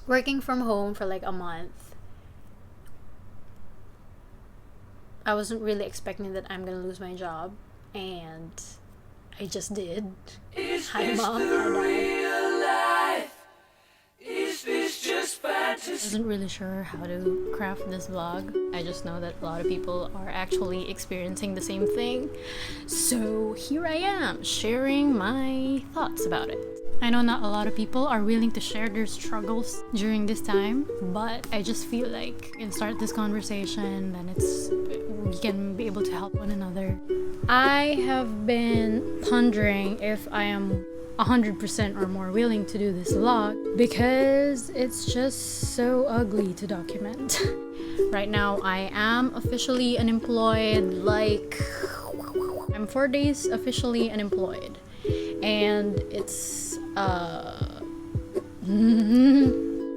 working from home for like a month, I wasn't really expecting that I'm gonna lose my job, and I just did. Hi mom, hi dad. Is this just fantasy? I wasn't really sure how to craft this vlog. I just know that a lot of people are actually experiencing the same thing. So here I am, sharing my thoughts about it. I know not a lot of people are willing to share their struggles during this time, but I just feel like we can start this conversation, then we can be able to help one another. I have been pondering if I am 100% or more willing to do this vlog because it's just so ugly to document. Right now I am officially unemployed, like I'm 4 days officially unemployed, and it's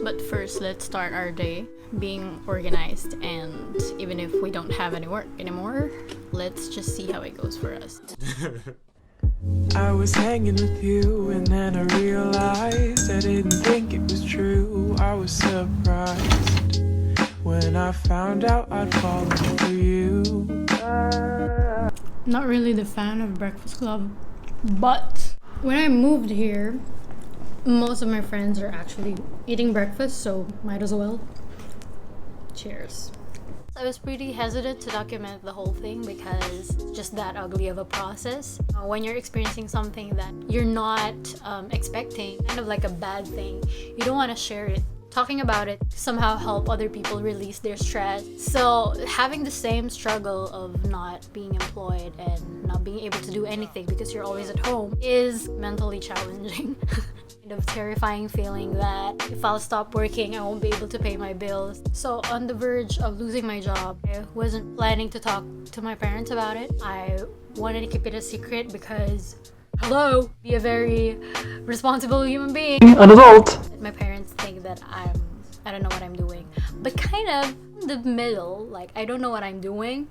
but first let's start our day being organized, and even if we don't have any work anymore, let's just see how it goes for us. I was hanging with you and then I realized I didn't think it was true. I was surprised when I found out I'd fallen for you. Not really the fan of Breakfast Club, but when I moved here, most of my friends are actually eating breakfast, so might as well. Cheers. I was pretty hesitant to document the whole thing because it's just that ugly of a process. When you're experiencing something that you're not expecting, kind of like a bad thing, you don't want to share it. Talking about it somehow help other people release their stress. So having the same struggle of not being employed and not being able to do anything because you're always at home is mentally challenging. Kind of terrifying feeling that if I'll stop working, I won't be able to pay my bills. So on the verge of losing my job, I wasn't planning to talk to my parents about it. I wanted to keep it a secret because, hello, be a very responsible human being. An adult. My parents think that I don't know what I'm doing, but kind of in the middle, like I don't know what I'm doing,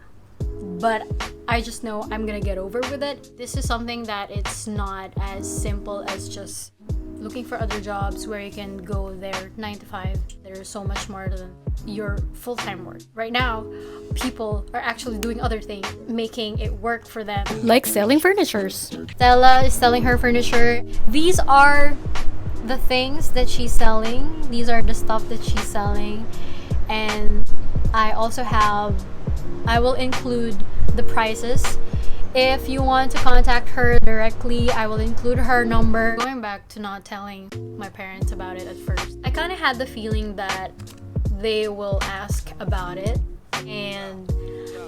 but I just know I'm gonna get over with it. This is something that it's not as simple as just looking for other jobs where you can go there 9 to 5. There's so much more than your full-time work. Right now, people are actually doing other things, making it work for them. Like selling furniture. Stella is selling her furniture. These are the things that she's selling. These are the stuff that she's selling. And I will include the prices. If you want to contact her directly, I will include her number. Going back to not telling my parents about it at first, I kind of had the feeling that they will ask about it and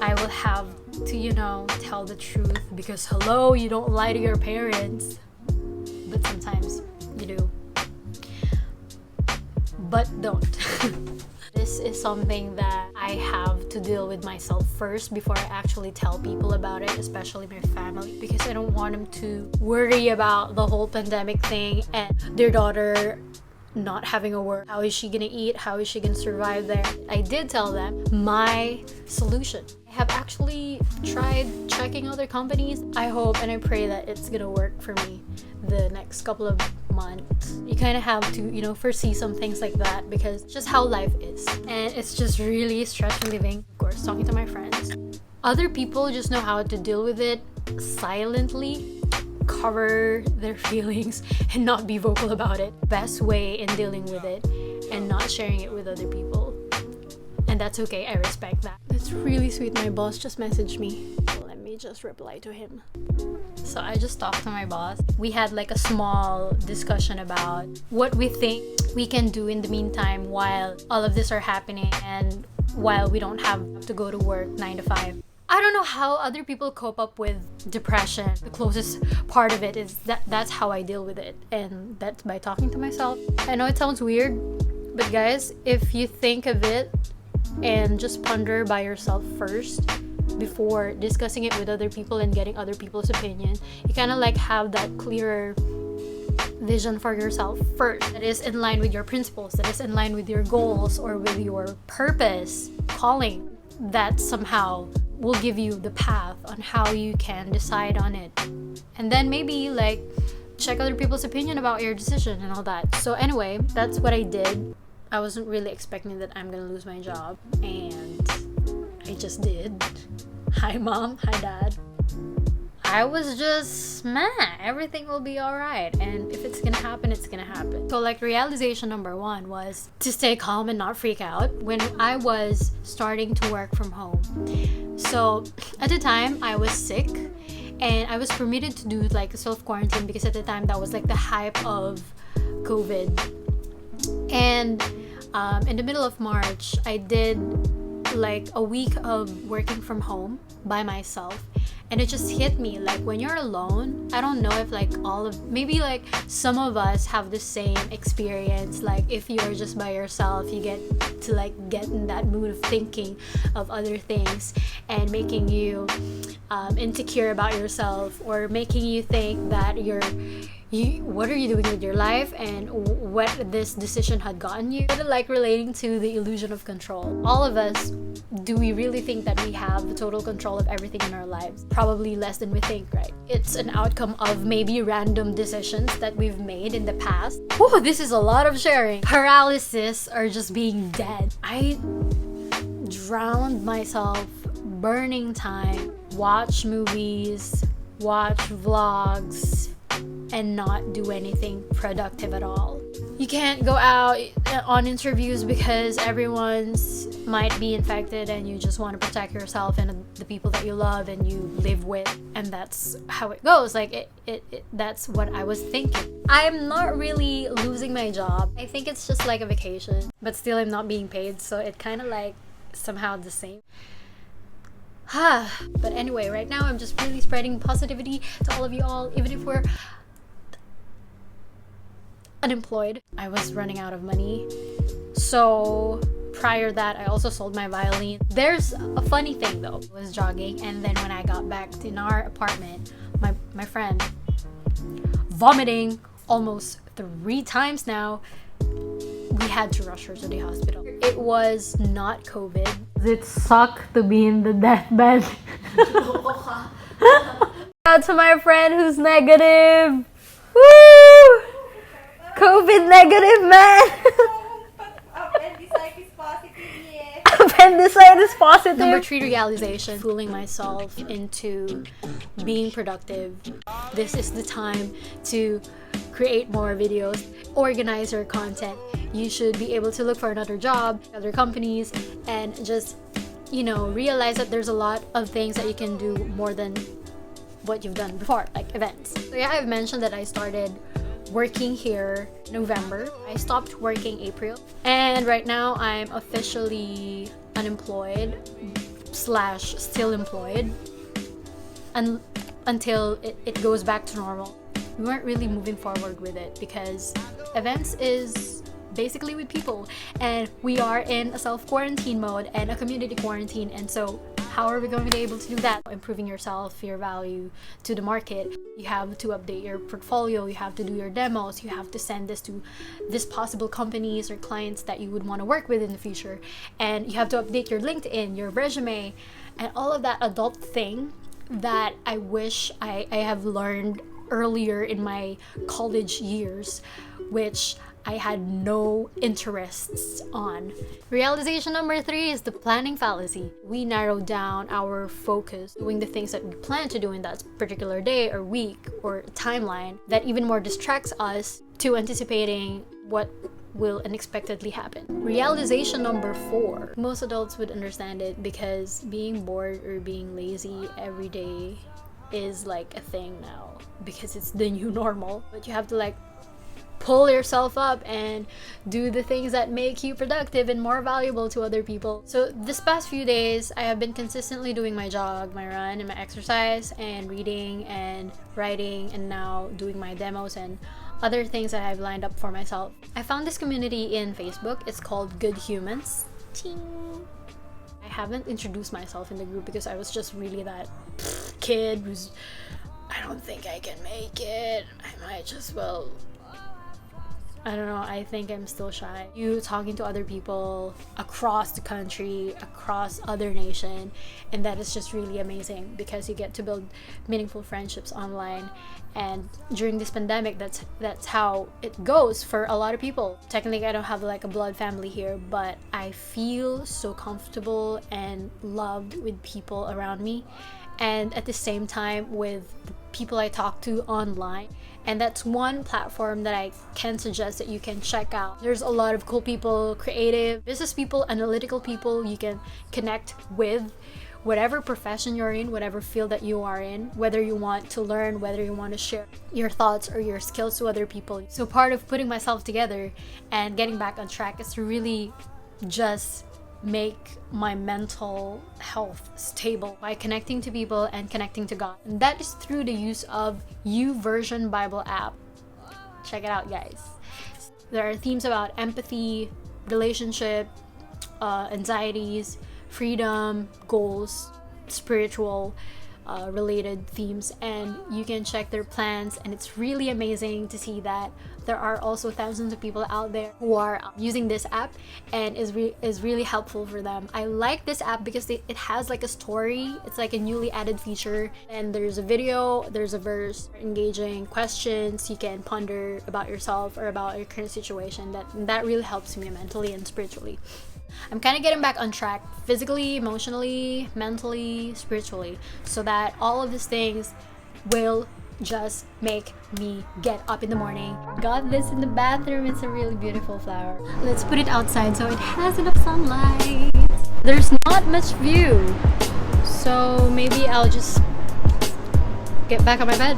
I will have to, tell the truth because hello, you don't lie to your parents. But sometimes you do. But don't. This is something that I have to deal with myself first before I actually tell people about it, especially my family, because I don't want them to worry about the whole pandemic thing and their daughter not having a work. How is she gonna eat? How is she gonna survive there? I did tell them my solution. I have actually tried checking other companies. I hope and I pray that it's gonna work for me the next couple of months. You kind of have to, foresee some things like that because it's just how life is. And it's just really stress relieving. Of course, talking to my friends. Other people just know how to deal with it silently, cover their feelings, and not be vocal about it. Best way in dealing with it and not sharing it with other people. And that's okay, I respect that. That's really sweet. My boss just messaged me. Let me just reply to him. So I just talked to my boss. We had like a small discussion about what we think we can do in the meantime while all of this are happening and while we don't have to go to work 9 to 5. I don't know how other people cope up with depression. The closest part of it is that's how I deal with it, and that's by talking to myself. I know it sounds weird, but guys, if you think of it and just ponder by yourself first before discussing it with other people and getting other people's opinion, you kind of like have that clearer vision for yourself first that is in line with your principles, that is in line with your goals or with your purpose, calling, that somehow will give you the path on how you can decide on it. And then maybe like check other people's opinion about your decision and all that. So anyway, that's what I did. I wasn't really expecting that I'm gonna lose my job, and I just did. Hi mom, hi dad. I was just, everything will be alright, and if it's gonna happen, it's gonna happen. So like, realization number one was to stay calm and not freak out when I was starting to work from home. So at the time, I was sick, and I was permitted to do like self-quarantine because at the time that was like the hype of COVID. And in the middle of March, I did like a week of working from home by myself, and it just hit me like, when you're alone, I don't know if like maybe like some of us have the same experience. Like, if you're just by yourself, you get to like get in that mood of thinking of other things and making you insecure about yourself, or making you think that what are you doing with your life and what this decision had gotten you. Like, relating to the illusion of control. All of us, do we really think that we have total control of everything in our lives? Probably less than we think, right? It's an outcome of maybe random decisions that we've made in the past. Whew, this is a lot of sharing. Paralysis, or just being dead. I drowned myself, burning time, watch movies, watch vlogs, and not do anything productive at all. You can't go out on interviews because everyone's might be infected, and you just want to protect yourself and the people that you love and you live with, and that's how it goes. Like, that's what I was thinking. I'm not really losing my job. I think it's just like a vacation, but still I'm not being paid, so it kind of like somehow the same. But anyway, right now I'm just really spreading positivity to all of you all, even if we're unemployed. I was running out of money, so prior that I also sold my violin. There's a funny thing though. I was jogging, and then when I got back in our apartment, my friend vomiting almost 3 times now. We had to rush her to the hospital. It was not COVID. Does it suck to be in the deathbed? Out to my friend who's negative. Woo! COVID negative, man. Appendicitis positive. Number 3 realization: fooling myself into being productive. This is the time to create more videos, organize your content. You should be able to look for another job, other companies, and just, realize that there's a lot of things that you can do more than what you've done before, like events. So yeah, I've mentioned that I started working here November. I stopped working April, and right now I'm officially unemployed / still employed until it goes back to normal. We weren't really moving forward with it because events is basically with people, and we are in a self-quarantine mode and a community quarantine, and so how are we going to be able to do that? Improving yourself, your value to the market. You have to update your portfolio, you have to do your demos, you have to send this to this possible companies or clients that you would want to work with in the future, and you have to update your LinkedIn, your resume, and all of that adult thing that I wish I have learned earlier in my college years, which I had no interests on. Realization number 3 is the planning fallacy. We narrow down our focus, doing the things that we plan to do in that particular day or week or timeline, that even more distracts us to anticipating what will unexpectedly happen. Realization number 4. Most adults would understand it because being bored or being lazy every day is like a thing now because it's the new normal. But you have to like pull yourself up and do the things that make you productive and more valuable to other people. So this past few days, I have been consistently doing my jog, my run, and my exercise, and reading and writing, and now doing my demos and other things that I've lined up for myself. I found this community in Facebook. It's called Good Humans. Ting. I haven't introduced myself in the group because I was just really that kid who's, I don't think I can make it. I might just, I don't know, I think I'm still shy. You talking to other people across the country, across other nation, and that is just really amazing because you get to build meaningful friendships online. And during this pandemic, that's how it goes for a lot of people. Technically, I don't have like a blood family here, but I feel so comfortable and loved with people around me, and at the same time with the people I talk to online. And that's one platform that I can suggest that you can check out. There's a lot of cool people, creative, business people, analytical people you can connect with, whatever profession you're in, whatever field that you are in, whether you want to learn, whether you want to share your thoughts or your skills to other people. So part of putting myself together and getting back on track is to really just make my mental health stable by connecting to people and connecting to God. And that is through the use of YouVersion Bible app. Check it out, guys. There are themes about empathy, relationship, anxieties, freedom, goals, spiritual related themes, and you can check their plans. And it's really amazing to see that there are also thousands of people out there who are using this app and is really helpful for them. I like this app because it has like a story. It's like a newly added feature, and there's a video, there's a verse, engaging questions you can ponder about yourself or about your current situation. That really helps me mentally and spiritually. I'm kind of getting back on track physically, emotionally, mentally, spiritually, so that all of these things will just make me get up in the morning. Got this in the bathroom. It's a really beautiful flower. Let's put it outside so it has enough sunlight. There's not much view, so maybe I'll just get back on my bed.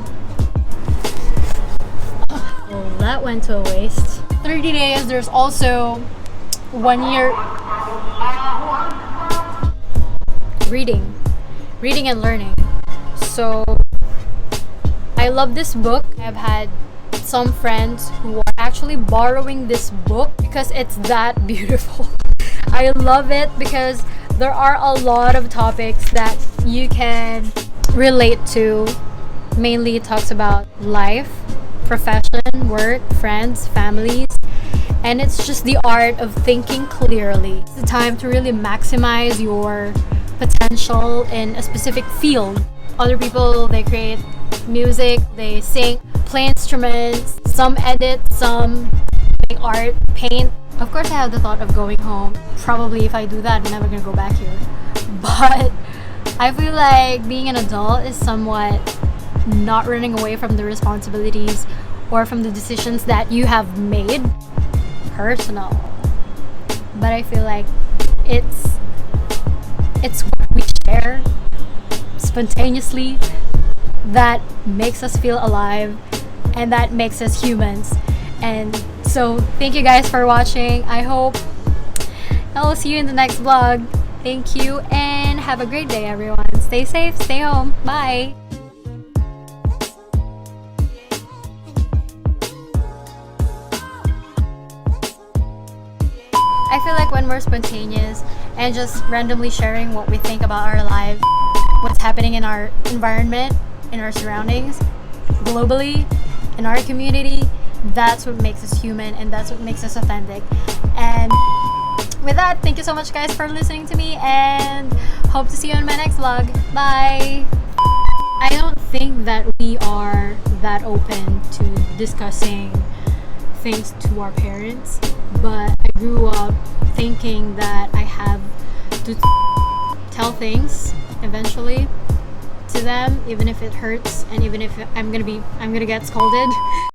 Well, that went to a waste. 30 days. There's also 1 year reading and learning. So I love this book. I've had some friends who are actually borrowing this book because it's that beautiful. I love it because there are a lot of topics that you can relate to. Mainly it talks about life, profession, work, friends, families. And it's just the art of thinking clearly. It's the time to really maximize your potential in a specific field. Other people, they create music, they sing, play instruments, some edit, some make art, paint. Of course, I have the thought of going home. Probably if I do that, I'm never gonna go back here. But I feel like being an adult is somewhat not running away from the responsibilities or from the decisions that you have made. Personal, but I feel like it's what we share spontaneously that makes us feel alive and that makes us humans. And so thank you guys for watching. I hope I'll see you in the next vlog. Thank you and have a great day, everyone. Stay safe, stay home. Bye. I feel like when we're spontaneous and just randomly sharing what we think about our lives, what's happening in our environment, in our surroundings, globally, in our community, that's what makes us human and that's what makes us authentic. And with that, thank you so much guys for listening to me and hope to see you in my next vlog. Bye! I don't think that we are that open to discussing things to our parents, but I grew up thinking that I have to tell things eventually to them, even if it hurts and even if I'm gonna get scolded.